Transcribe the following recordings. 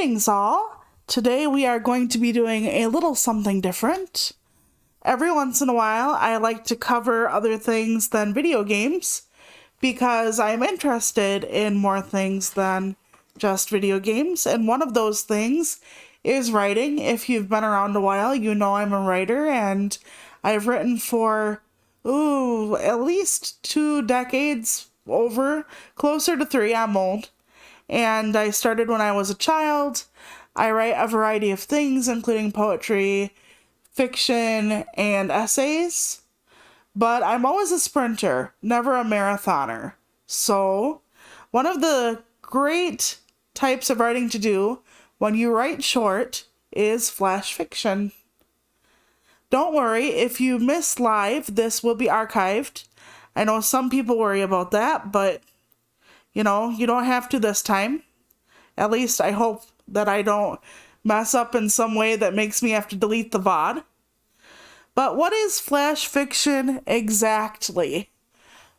Greetings all! Today we are going to be doing a little something different. Every once in a while I like to cover other things than video games because I'm interested in more things than just video games, and one of those things is writing. If you've been around a while, you know I'm a writer, and I've written for, at least 2 decades, closer to 3, I'm old. And I started when I was a child. I write a variety of things, including poetry, fiction, and essays. But I'm always a sprinter, never a marathoner. So, one of the great types of writing to do when you write short is flash fiction. Don't worry, if you miss live, this will be archived. I know some people worry about that, but you don't have to this time. At least I hope that I don't mess up in some way that makes me have to delete the VOD. But what is flash fiction exactly?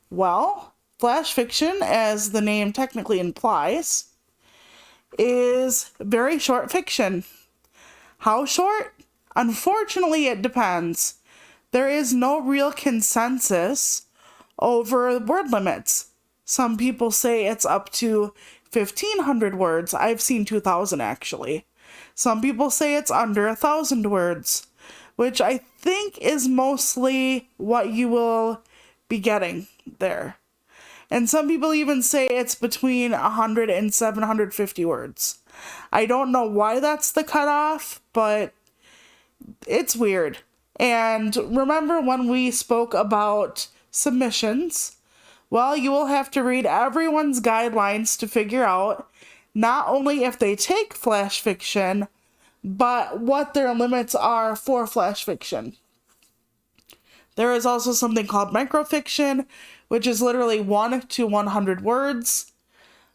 Well, flash fiction, as the name technically implies, is very short fiction. How short? Unfortunately, it depends. There is no real consensus over word limits. Some people say it's up to 1,500 words. I've seen 2,000 actually. Some people say it's under 1,000 words, which I think is mostly what you will be getting there. And some people even say it's between 100 and 750 words. I don't know why that's the cutoff, but it's weird. And remember when we spoke about submissions? Well, you will have to read everyone's guidelines to figure out not only if they take flash fiction, but what their limits are for flash fiction. There is also something called microfiction, which is literally 1 to 100 words.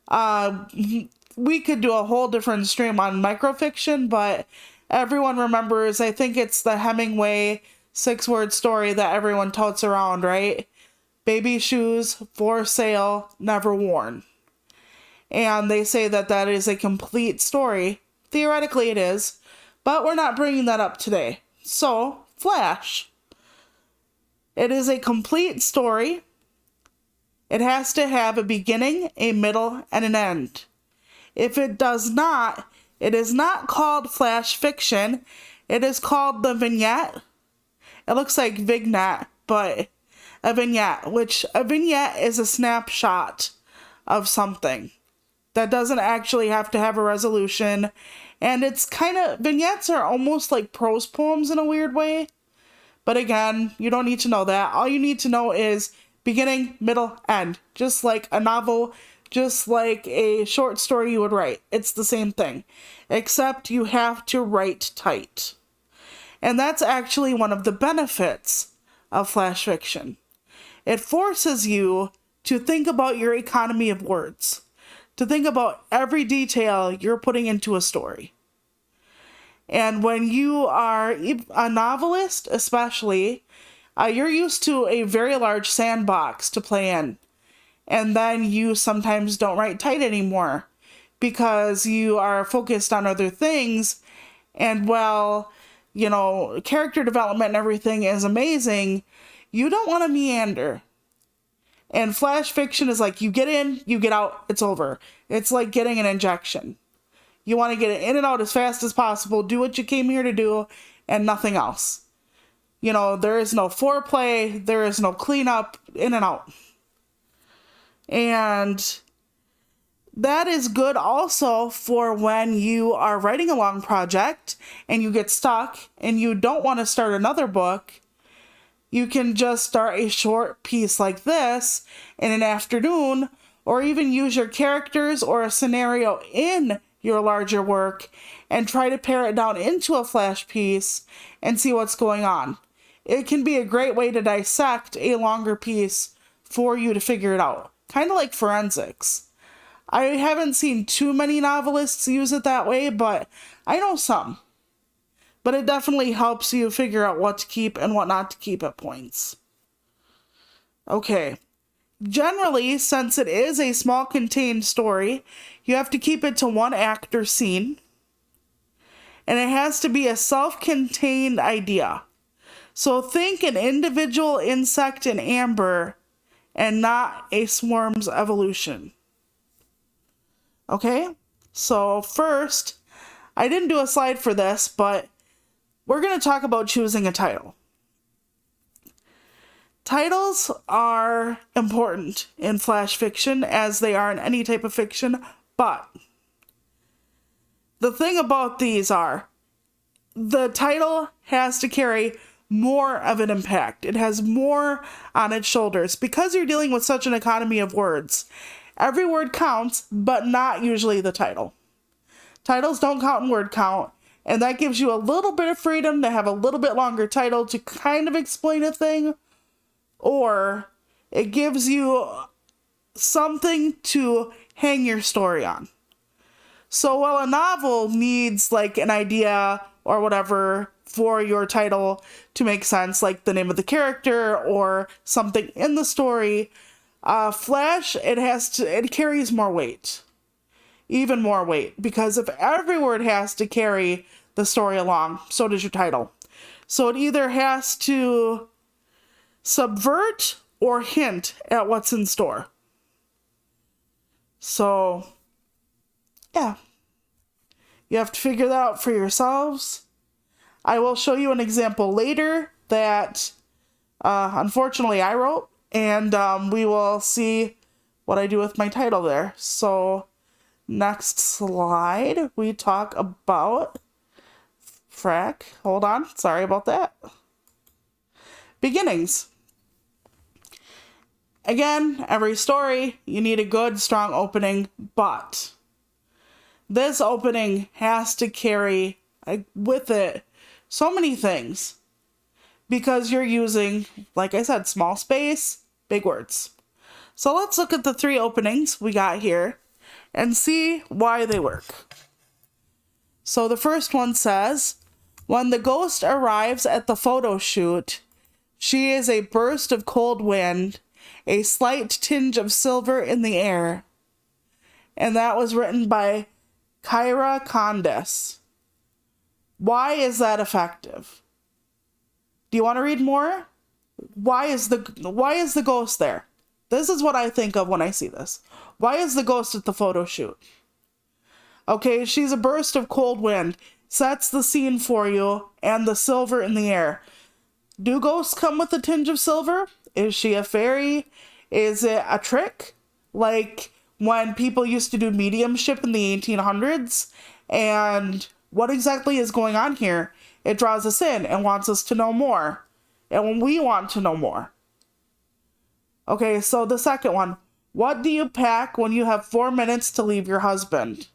We could do a whole different stream on microfiction, but everyone remembers, I think it's the Hemingway 6-word story that everyone totes around, right? Baby shoes, for sale, never worn. And they say that that is a complete story. Theoretically it is, but we're not bringing that up today. So, Flash. It is a complete story. It has to have a beginning, a middle, and an end. If it does not, it is not called flash fiction. It is called the vignette. It looks like vignette, but a vignette, which a vignette is a snapshot of something that doesn't actually have to have a resolution. And it's vignettes are almost like prose poems in a weird way. But again, you don't need to know that. All you need to know is beginning, middle, end. Just like a novel, just like a short story you would write. It's the same thing, except you have to write tight. And that's actually one of the benefits of flash fiction. It forces you to think about your economy of words, to think about every detail you're putting into a story. And when you are a novelist, especially, you're used to a very large sandbox to play in. And then you sometimes don't write tight anymore because you are focused on other things. And character development and everything is amazing. You don't want to meander. And flash fiction is like you get in, you get out, it's over. It's like getting an injection. You want to get it in and out as fast as possible, do what you came here to do, and nothing else. There is no foreplay, there is no cleanup, in and out. And that is good also for when you are writing a long project and you get stuck and you don't want to start another book. You can just start a short piece like this in an afternoon, or even use your characters or a scenario in your larger work and try to pare it down into a flash piece and see what's going on. It can be a great way to dissect a longer piece for you to figure it out. Kind of like forensics. I haven't seen too many novelists use it that way, but I know some. But it definitely helps you figure out what to keep and what not to keep at points. Okay. Generally, since it is a small contained story, you have to keep it to 1 act or scene. and it has to be a self-contained idea. So think an individual insect in amber and not a swarm's evolution. Okay, so first, I didn't do a slide for this, but we're going to talk about choosing a title. Titles are important in flash fiction as they are in any type of fiction, but the thing about these are the title has to carry more of an impact. It has more on its shoulders because you're dealing with such an economy of words. Every word counts, but not usually the title. Titles don't count in word count, and that gives you a little bit of freedom to have a little bit longer title to kind of explain a thing, or it gives you something to hang your story on. So while a novel needs like an idea or whatever for your title to make sense, like the name of the character or something in the story, Flash, it carries more weight. Even more weight, because if every word has to carry the story along, so does your title. So it either has to subvert or hint at what's in store. So, yeah. You have to figure that out for yourselves. I will show you an example later that, unfortunately, I wrote, and we will see what I do with my title there. So, next slide, we talk about... hold on, sorry about that. Beginnings. Again, every story, you need a good, strong opening, but this opening has to carry with it so many things because you're using, like I said, small space, big words. So let's look at the 3 openings we got here and see why they work. So the first one says, when the ghost arrives at the photo shoot, she is a burst of cold wind, a slight tinge of silver in the air. And that was written by Kyra Condis. Why is that effective? Do you want to read more? Why is the ghost there? This is what I think of when I see this. Why is the ghost at the photo shoot? Okay, she's a burst of cold wind. Sets the scene for you, and the silver in the air. Do ghosts come with a tinge of silver? Is she a fairy? Is it a trick? Like when people used to do mediumship in the 1800s? And what exactly is going on here? It draws us in and wants us to know more. And we want to know more. Okay, so the second one. What do you pack when you have 4 minutes to leave your husband?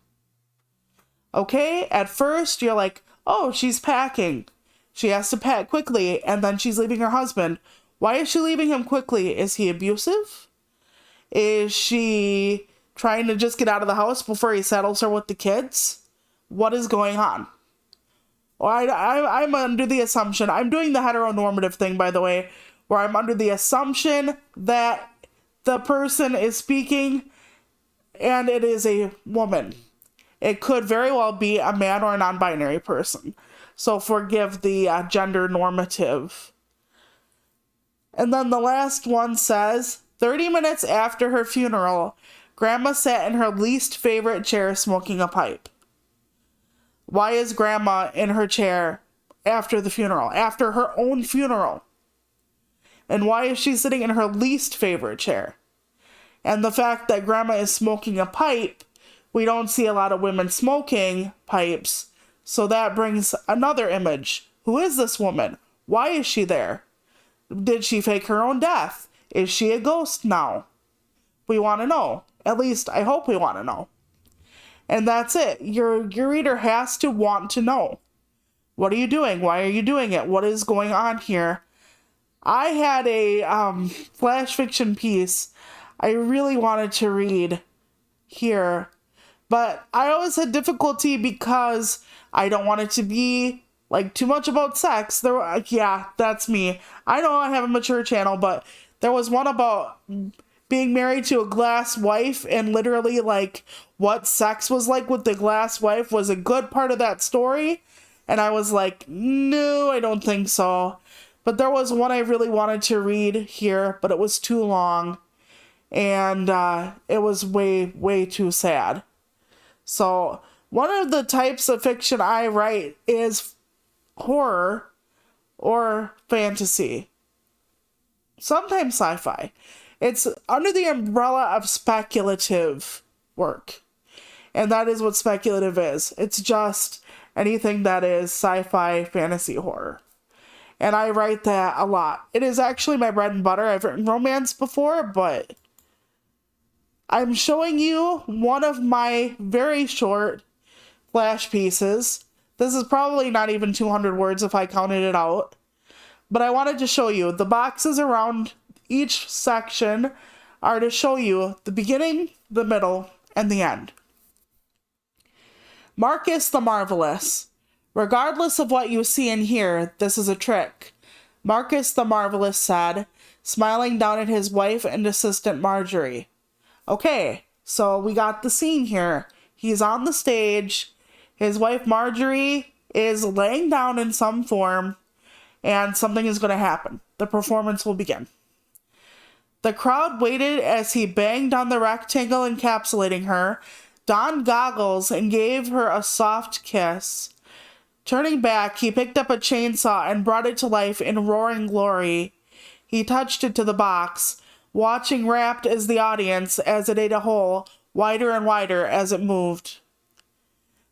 Okay, at first you're like, oh, she's packing. She has to pack quickly, and then she's leaving her husband. Why is she leaving him quickly? Is he abusive? Is she trying to just get out of the house before he settles her with the kids? What is going on? Well, I'm under the assumption, I'm doing the heteronormative thing, by the way, where I'm under the assumption that the person is speaking and it is a woman. It could very well be a man or a non-binary person. So forgive the gender normative. And then the last one says, 30 minutes after her funeral, Grandma sat in her least favorite chair smoking a pipe. Why is Grandma in her chair after the funeral, after her own funeral? And why is she sitting in her least favorite chair? And the fact that Grandma is smoking a pipe, we don't see a lot of women smoking pipes, so that brings another image. Who is this woman? Why is she there? Did she fake her own death? Is she a ghost now? We want to know. At least, I hope we want to know. And that's it. Your reader has to want to know. What are you doing? Why are you doing it? What is going on here? I had a flash fiction piece I really wanted to read here, but I always had difficulty because I don't want it to be like too much about sex. Yeah, that's me. I know I have a mature channel, but there was one about being married to a glass wife and literally like what sex was like with the glass wife was a good part of that story. And I was like, no, I don't think so. But there was one I really wanted to read here, but it was too long. And it was way, way too sad. So one of the types of fiction I write is horror or fantasy. Sometimes sci-fi. It's under the umbrella of speculative work. And that is what speculative is. It's just anything that is sci-fi, fantasy, horror. And I write that a lot. It is actually my bread and butter. I've written romance before, but I'm showing you one of my very short flash pieces. This is probably not even 200 words if I counted it out. But I wanted to show you the boxes around each section are to show you the beginning, the middle, and the end. Marcus the Marvelous. Regardless of what you see and hear, this is a trick, Marcus the Marvelous said, smiling down at his wife and assistant Marjorie. Okay, so we got the scene here. He's on the stage. His wife Marjorie is laying down in some form, and something is going to happen. The performance will begin. The crowd waited as he banged on the rectangle encapsulating her, donned goggles, and gave her a soft kiss. Turning back, he picked up a chainsaw and brought it to life in roaring glory. He touched it to the box, watching rapt as the audience as it ate a hole wider and wider as it moved.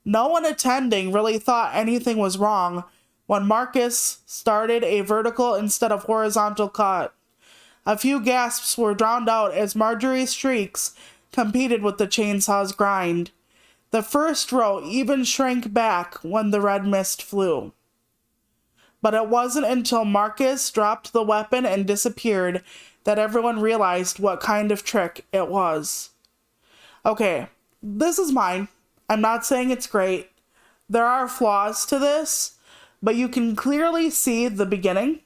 No one attending really thought anything was wrong when Marcus started a vertical instead of horizontal cut. A few gasps were drowned out as Marjorie's shrieks competed with the chainsaw's grind. The first row even shrank back when the red mist flew. But it wasn't until Marcus dropped the weapon and disappeared that everyone realized what kind of trick it was. Okay, this is mine. I'm not saying it's great. There are flaws to this, but you can clearly see the beginning,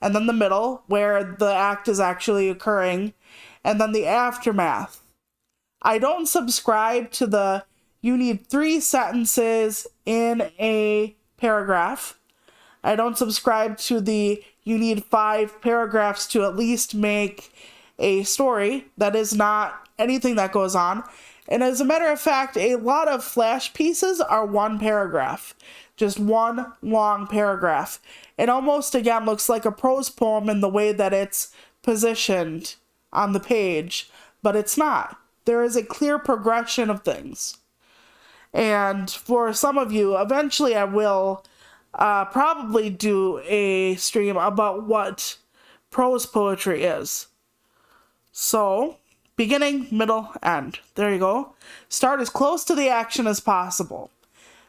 and then the middle, where the act is actually occurring, and then the aftermath. I don't subscribe to the you need 3 sentences in a paragraph. I don't subscribe to the you need 5 paragraphs to at least make a story. That is not anything that goes on. And as a matter of fact, a lot of flash pieces are 1 paragraph. Just 1 long paragraph. It almost, again, looks like a prose poem in the way that it's positioned on the page. But it's not. There is a clear progression of things. And for some of you, eventually I will probably do a stream about what prose poetry is. So, beginning, middle, end. There you go. Start as close to the action as possible.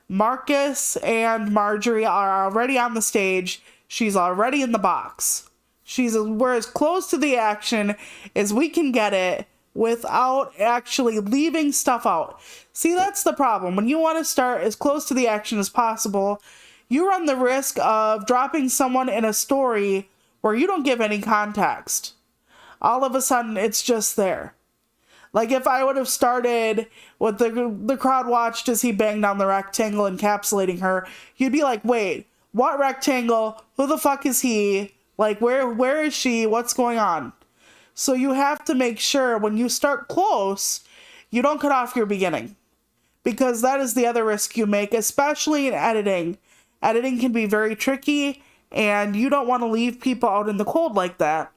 Marcus and Marjorie are already on the stage. She's already in the box. We're as close to the action as we can get it without actually leaving stuff out. See, that's the problem. When you want to start as close to the action as possible, you run the risk of dropping someone in a story where you don't give any context. All of a sudden, it's just there. Like if I would have started with the crowd watched as he banged on the rectangle encapsulating her, you'd be like, wait, what rectangle? Who the fuck is he? Like, where is she? What's going on? So you have to make sure when you start close, you don't cut off your beginning. Because that is the other risk you make, especially in editing. Editing can be very tricky, and you don't want to leave people out in the cold like that.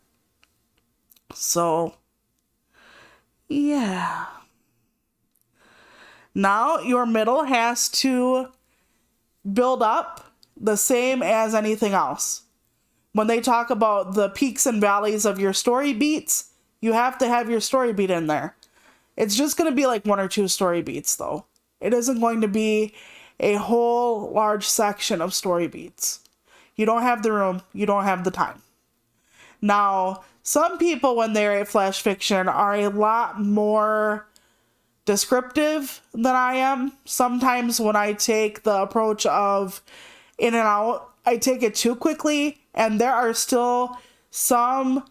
So, yeah. Now your middle has to build up the same as anything else. When they talk about the peaks and valleys of your story beats, you have to have your story beat in there. It's just going to be like 1 or 2 story beats, though. It isn't going to be a whole large section of story beats. You don't have the room. You don't have the time. Now, some people, when they write flash fiction, are a lot more descriptive than I am. Sometimes when I take the approach of in and out, I take it too quickly, and there are still some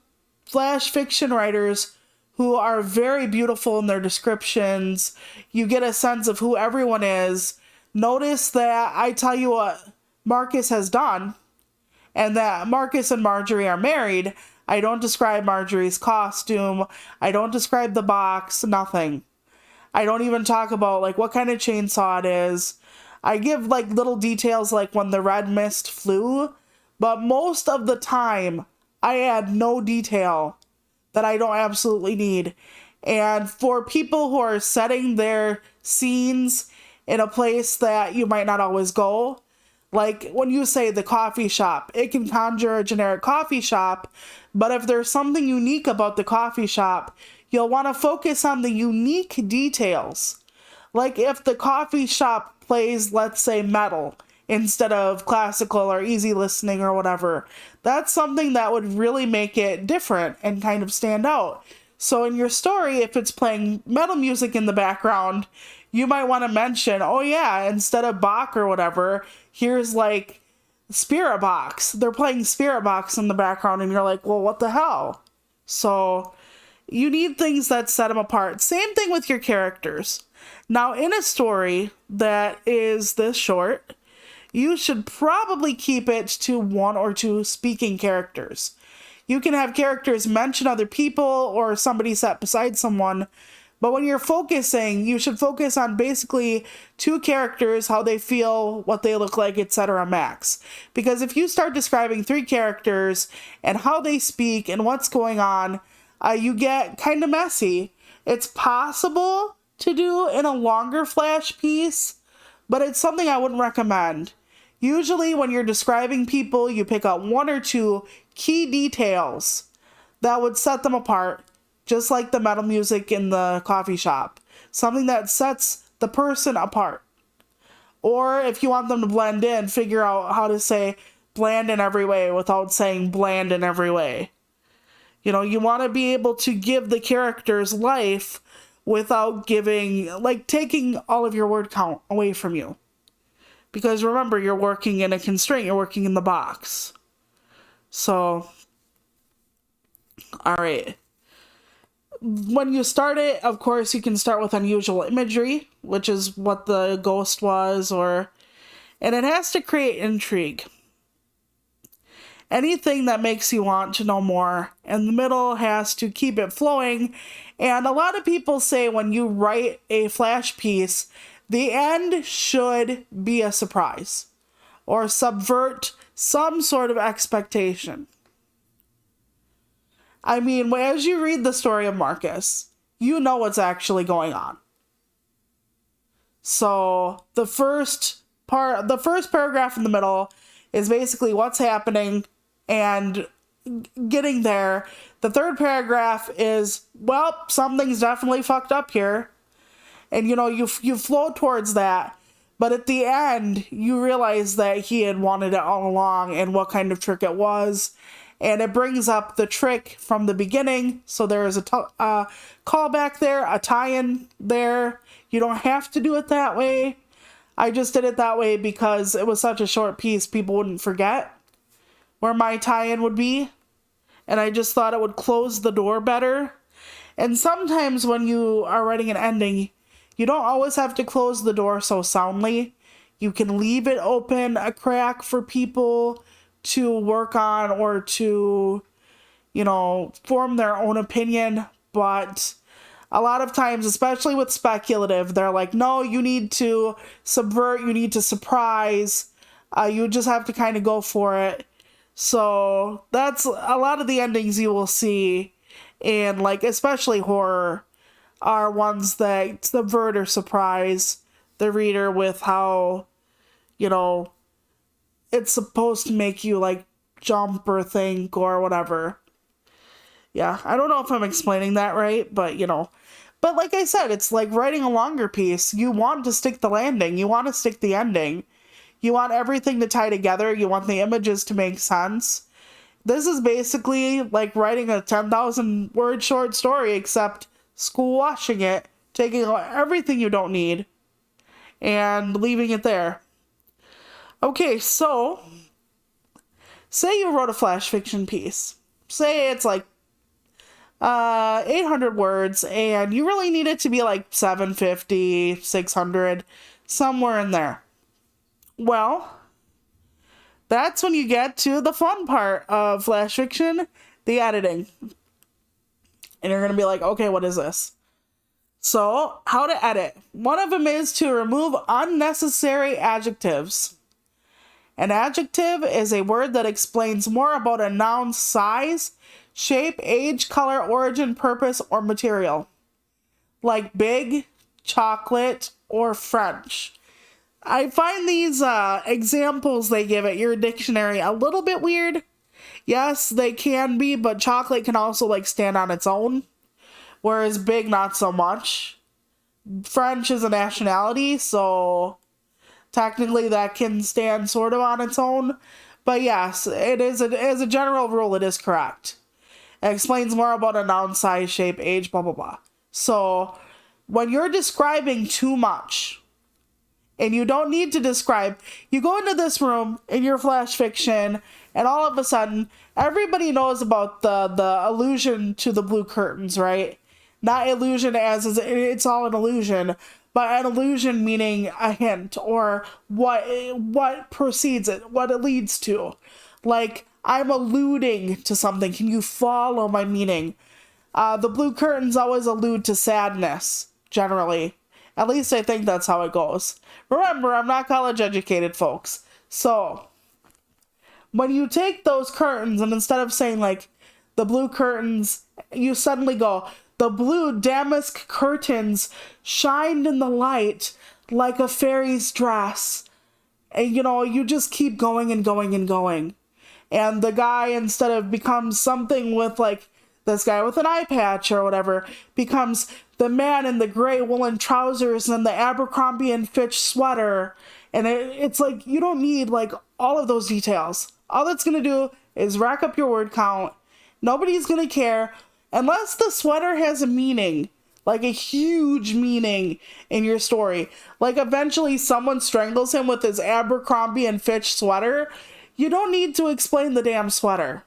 flash fiction writers who are very beautiful in their descriptions. You get a sense of who everyone is. Notice that I tell you what Marcus has done, and that Marcus and Marjorie are married. I don't describe Marjorie's costume. I don't describe the box, nothing. I don't even talk about like what kind of chainsaw it is. I give like little details like when the red mist flew, but most of the time I add no detail that I don't absolutely need. And for people who are setting their scenes in a place that you might not always go, like when you say the coffee shop, it can conjure a generic coffee shop, but if there's something unique about the coffee shop, you'll want to focus on the unique details. Like if the coffee shop plays, let's say, metal instead of classical or easy listening or whatever, that's something that would really make it different and kind of stand out. So in your story, if it's playing metal music in the background, you might want to mention, oh yeah, instead of Bach or whatever, here's like Spirit Box. They're playing Spirit Box in the background, and you're like, well, what the hell? So you need things that set them apart. Same thing with your characters. Now, in a story that is this short, you should probably keep it to 1 or 2 speaking characters. You can have characters mention other people or somebody sat beside someone, but when you're focusing, you should focus on basically 2 characters, how they feel, what they look like, etc. max. Because if you start describing 3 characters and how they speak and what's going on, you get kind of messy. It's possible to do in a longer flash piece, but it's something I wouldn't recommend. Usually when you're describing people, you pick out 1 or 2 key details that would set them apart, just like the metal music in the coffee shop. Something that sets the person apart. Or if you want them to blend in, figure out how to say bland in every way without saying bland in every way. You know, you want to be able to give the characters life without taking all of your word count away from you. Because remember, you're working in a constraint, you're working in the box. So, alright. When you start it, of course, you can start with unusual imagery, which is what the ghost was, and it has to create intrigue. Anything that makes you want to know more, and the middle has to keep it flowing. And a lot of people say when you write a flash piece, the end should be a surprise or subvert some sort of expectation. I mean, as you read the story of Marcus, you know what's actually going on. So the first paragraph in the middle is basically what's happening and getting there. The third paragraph is, well, something's definitely fucked up here. And, you know, you flow towards that. But at the end, you realize that he had wanted it all along and what kind of trick it was. And it brings up the trick from the beginning. So there is a callback there, a tie-in there. You don't have to do it that way. I just did it that way because it was such a short piece, people wouldn't forget where my tie-in would be. And I just thought it would close the door better. And sometimes when you are writing an ending, you don't always have to close the door so soundly. You can leave it open a crack for people to work on or to, you know, form their own opinion. But a lot of times, especially with speculative, they're like, no, you need to subvert, you need to surprise. You just have to kind of go for it. So that's a lot of the endings you will see in, like, especially horror, are ones that subvert or surprise the reader with how, you know, it's supposed to make you, like, jump or think or whatever. Yeah, I don't know if I'm explaining that right, but, you know. But like I said, it's like writing a longer piece. You want to stick the landing. You want to stick the ending. You want everything to tie together. You want the images to make sense. This is basically like writing a 10,000 word short story, except school washing it, taking everything you don't need, and leaving it there. Okay, so say you wrote a flash fiction piece. Say it's like 800 words, and you really need it to be like 750, 600, somewhere in there. Well, that's when you get to the fun part of flash fiction, the editing. And you're going to be like, okay, what is this? So, how to edit. One of them is to remove unnecessary adjectives. An adjective is a word that explains more about a noun's size, shape, age, color, origin, purpose, or material. Like big, chocolate, or French. I find these examples they give at your dictionary a little bit weird. Yes, they can be, but chocolate can also like stand on its own. Whereas big, not so much. French is a nationality, so technically that can stand sort of on its own. But yes, it is as a general rule, it is correct. It explains more about a noun, size, shape, age, blah, blah, blah. So when you're describing too much, and you don't need to describe, you go into this room in your flash fiction, and all of a sudden, everybody knows about the allusion to the blue curtains, right? Not illusion as it's all an illusion, but an illusion meaning a hint, or what precedes it, what it leads to. Like, I'm alluding to something. Can you follow my meaning? The blue curtains always allude to sadness, generally. At least I think that's how it goes. Remember, I'm not college educated, folks. So, when you take those curtains and instead of saying like the blue curtains, you suddenly go, the blue damask curtains shined in the light like a fairy's dress. And you just keep going and going and going. And the guy, instead of becomes something with like this guy with an eye patch or whatever, becomes the man in the gray woolen trousers and the Abercrombie and Fitch sweater. And it's like, you don't need like all of those details. All that's going to do is rack up your word count. Nobody's going to care unless the sweater has a meaning, like a huge meaning in your story. Like eventually someone strangles him with his Abercrombie and Fitch sweater. You don't need to explain the damn sweater.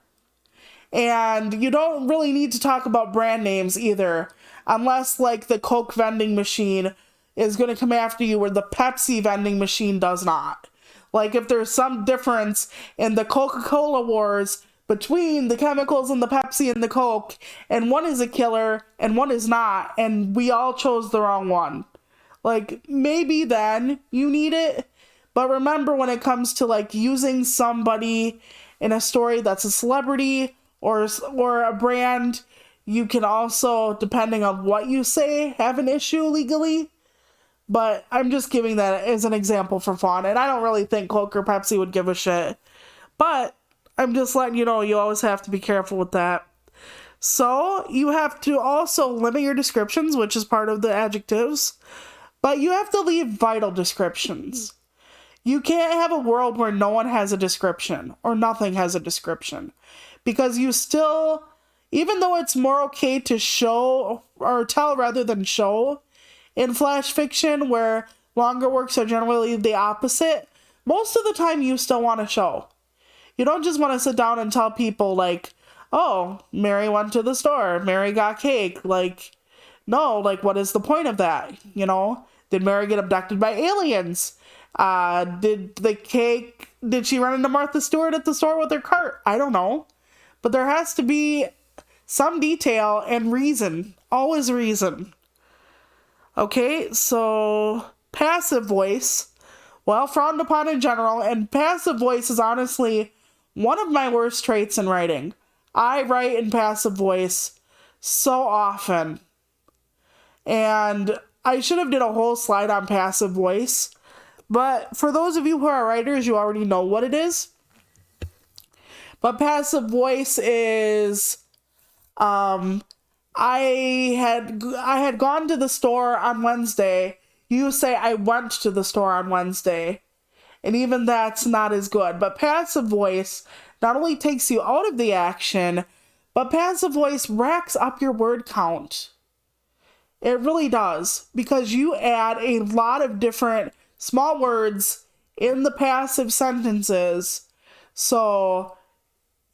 And you don't really need to talk about brand names either, unless like the Coke vending machine is going to come after you where the Pepsi vending machine does not. Like if there's some difference in the Coca-Cola wars between the chemicals in the Pepsi and the Coke, and one is a killer and one is not, and we all chose the wrong one. Like maybe then you need it, but remember when it comes to like using somebody in a story that's a celebrity or a brand, you can also, depending on what you say, have an issue legally. But I'm just giving that as an example for fun, and I don't really think Coke or Pepsi would give a shit. But I'm just letting you know, you always have to be careful with that. So you have to also limit your descriptions, which is part of the adjectives, but you have to leave vital descriptions. You can't have a world where no one has a description or nothing has a description, because you still, even though it's more okay to show or tell rather than show in flash fiction, where longer works are generally the opposite, most of the time you still want to show. You don't just want to sit down and tell people like, oh, Mary went to the store, Mary got cake. Like, no, like what is the point of that? Did Mary get abducted by aliens? Did she run into Martha Stewart at the store with her cart? I don't know. But there has to be some detail and reason. Always reason. Okay, so passive voice, well, frowned upon in general, and passive voice is honestly one of my worst traits in writing. I write in passive voice so often. And I should have did a whole slide on passive voice. But for those of you who are writers, you already know what it is. But passive voice is, I had gone to the store on Wednesday. You say I went to the store on Wednesday. And even that's not as good. But passive voice not only takes you out of the action, but passive voice racks up your word count. It really does. Because you add a lot of different small words in the passive sentences. So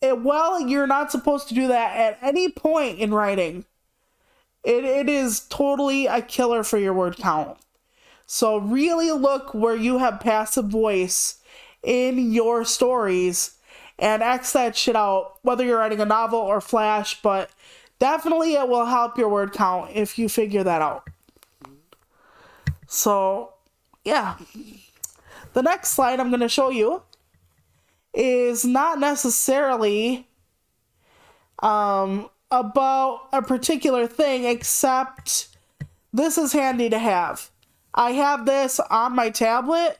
Well, you're not supposed to do that at any point in writing. It is totally a killer for your word count. So really look where you have passive voice in your stories and X that shit out, whether you're writing a novel or Flash, but definitely it will help your word count if you figure that out. So, yeah. The next slide I'm going to show you is not necessarily about a particular thing, except this is handy to have. I have this on my tablet.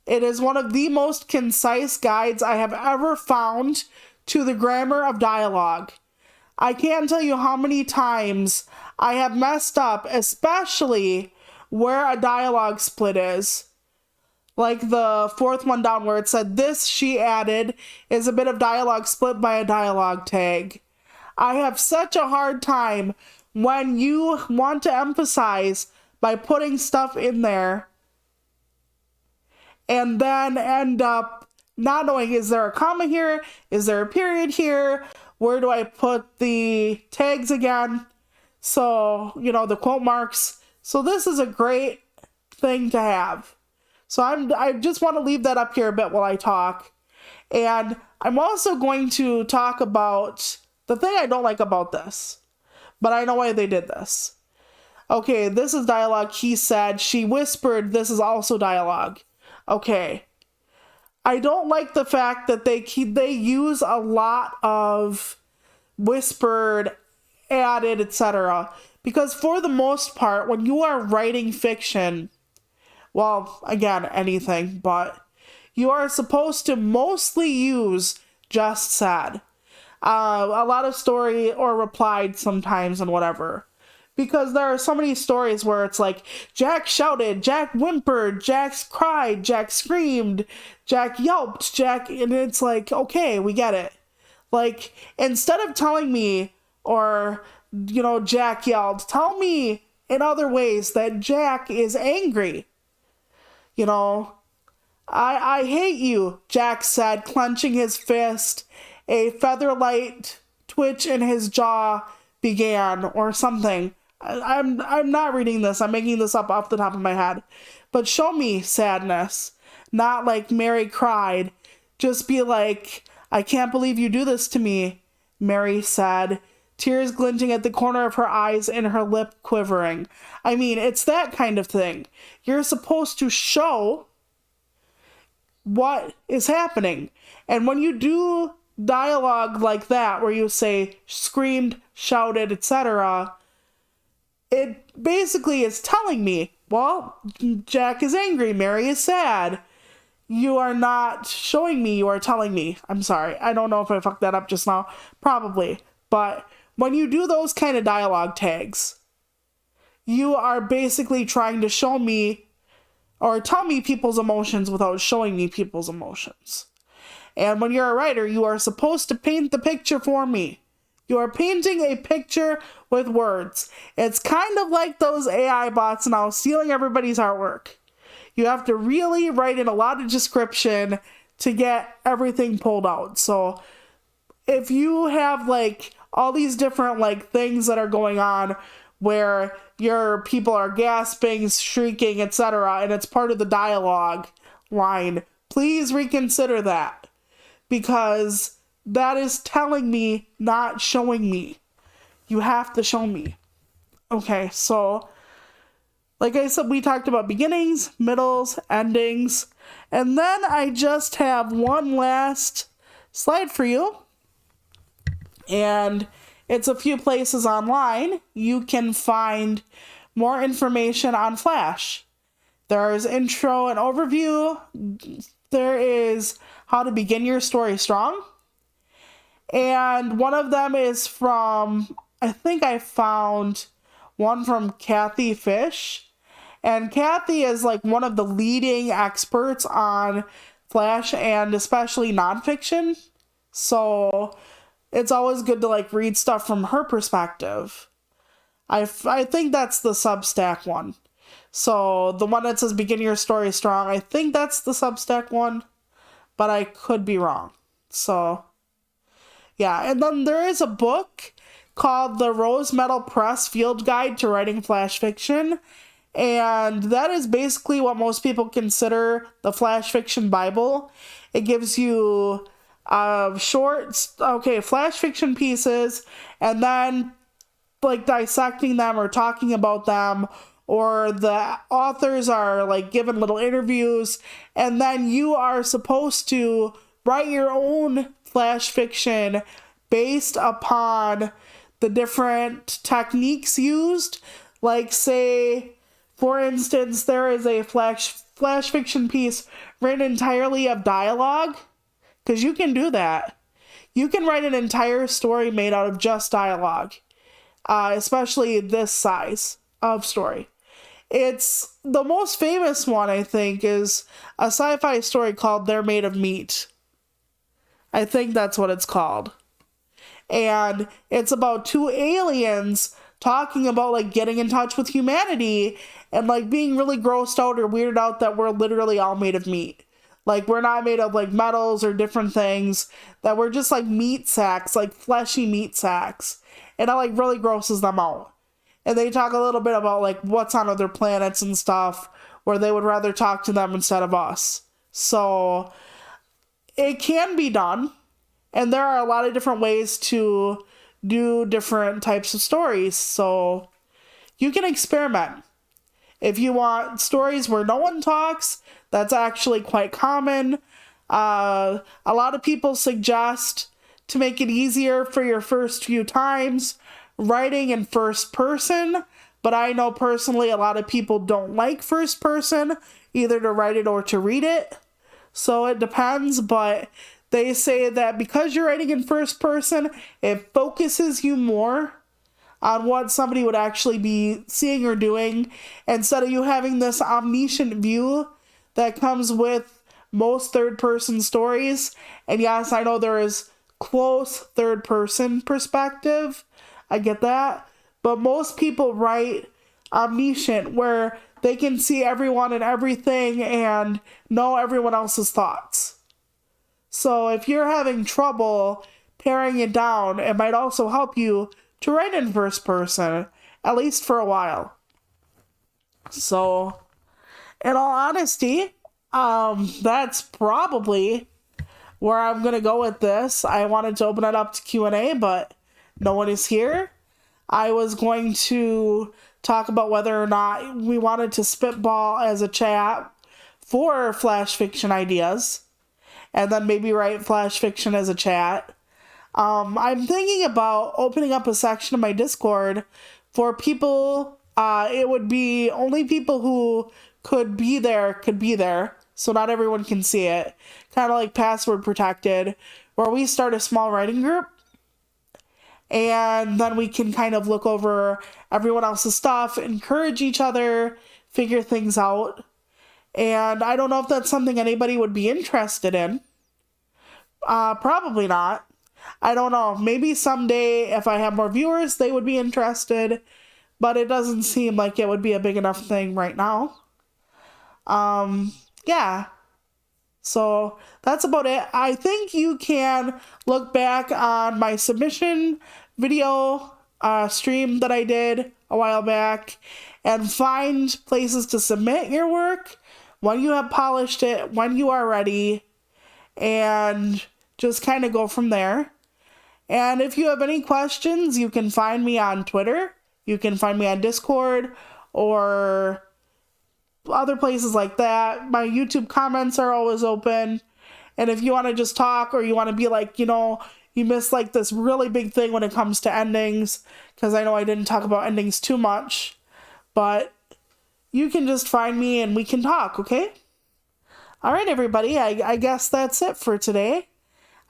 It is one of the most concise guides I have ever found to the grammar of dialogue. I can't tell you how many times I have messed up, especially where a dialogue split is. Like the fourth one down where it said, this she added is a bit of dialogue split by a dialogue tag. I have such a hard time when you want to emphasize by putting stuff in there and then end up not knowing, is there a comma here? Is there a period here? Where do I put the tags again? So, the quote marks. So this is a great thing to have. So I just want to leave that up here a bit while I talk. And I'm also going to talk about the thing I don't like about this. But I know why they did this. Okay, this is dialogue. He said, she whispered, this is also dialogue. Okay. I don't like the fact that they use a lot of whispered, added, etc. Because for the most part, when you are writing fiction, well, again, anything, but you are supposed to mostly use just said. A lot of story or replied sometimes and whatever. Because there are so many stories where it's like, Jack shouted, Jack whimpered, Jack cried, Jack screamed, Jack yelped, and it's like, okay, we get it. Like, instead of telling me, or, Jack yelled, tell me in other ways that Jack is angry. I hate you, Jack said, clenching his fist. A feather-light twitch in his jaw began, or something. I'm not reading this. I'm making this up off the top of my head. But show me sadness. Not like Mary cried. Just be like, I can't believe you do this to me, Mary said, tears glinting at the corner of her eyes and her lip quivering. I mean, it's that kind of thing. You're supposed to show what is happening. And when you do dialogue like that, where you say screamed, shouted, etc., it basically is telling me, well, Jack is angry, Mary is sad. You are not showing me, you are telling me. I'm sorry, I don't know if I fucked that up just now. Probably. But when you do those kind of dialogue tags, you are basically trying to show me or tell me people's emotions without showing me people's emotions. And when you're a writer, you are supposed to paint the picture for me. You are painting a picture with words. It's kind of like those AI bots now stealing everybody's artwork. You have to really write in a lot of description to get everything pulled out. So if you have all these different things that are going on where your people are gasping, shrieking, etc., and it's part of the dialogue line, please reconsider that. Because that is telling me, not showing me. You have to show me. Okay, so like I said, we talked about beginnings, middles, endings, and then I just have one last slide for you. And it's a few places online you can find more information on Flash. There's intro and overview. There is how to begin your story strong. And one of them is from, I think I found one from Kathy Fish. And Kathy is one of the leading experts on Flash and especially nonfiction. So it's always good to read stuff from her perspective. I think that's the Substack one. So the one that says begin your story strong, I think that's the Substack one, but I could be wrong. So Yeah, and then there is a book called The Rose Metal Press Field Guide to Writing Flash Fiction. And that is basically what most people consider the Flash Fiction Bible. It gives you Flash fiction pieces, and then like dissecting them or talking about them, or the authors are like given little interviews, and then you are supposed to write your own Flash fiction based upon the different techniques used. Like, say, for instance, there is a Flash fiction piece written entirely of dialogue, because you can do that. You can write an entire story made out of just dialogue, especially this size of story. It's the most famous one, I think, is a sci-fi story called They're Made of Meat. I think that's what it's called. And it's about two aliens talking about like getting in touch with humanity and like being really grossed out or weirded out that we're literally all made of meat. Like, we're not made of like metals or different things, that we're just like meat sacks, like fleshy meat sacks. And it like really grosses them out. And they talk a little bit about like what's on other planets and stuff, where they would rather talk to them instead of us. So it can be done. And there are a lot of different ways to do different types of stories. So you can experiment. If you want stories where no one talks, that's actually quite common. A lot of people suggest, to make it easier for your first few times, writing in first person. But I know personally a lot of people don't like first person, either to write it or to read it. So it depends, but they say that because you're writing in first person, it focuses you more on what somebody would actually be seeing or doing, instead of you having this omniscient view that comes with most third-person stories. And yes, I know there is close third-person perspective. I get that. But most people write omniscient, where they can see everyone and everything and know everyone else's thoughts. So if you're having trouble paring it down, it might also help you to write in first person, at least for a while. So, in all honesty, that's probably where I'm going to go with this. I wanted to open it up to Q&A, but no one is here. I was going to talk about whether or not we wanted to spitball as a chat for Flash fiction ideas, and then maybe write Flash fiction as a chat. I'm thinking about opening up a section of my Discord for people. It would be only people who could be there, so not everyone can see it. Kind of like password protected, where we start a small writing group, and then we can kind of look over everyone else's stuff, encourage each other, figure things out. And I don't know if that's something anybody would be interested in. Probably not. I don't know. Maybe someday, if I have more viewers, they would be interested. But it doesn't seem like it would be a big enough thing right now. Yeah. So that's about it. I think you can look back on my submission video stream that I did a while back and find places to submit your work when you have polished it, when you are ready, and just kind of go from there. And if you have any questions, you can find me on Twitter. You can find me on Discord or other places like that. My YouTube comments are always open. And if you want to just talk, or you want to be like, you missed like this really big thing when it comes to endings, because I know I didn't talk about endings too much, but you can just find me and we can talk, okay? All right, everybody. I guess that's it for today.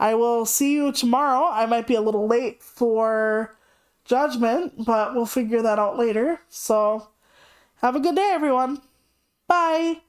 I will see you tomorrow. I might be a little late for Judgment, but we'll figure that out later. So, have a good day, everyone. Bye.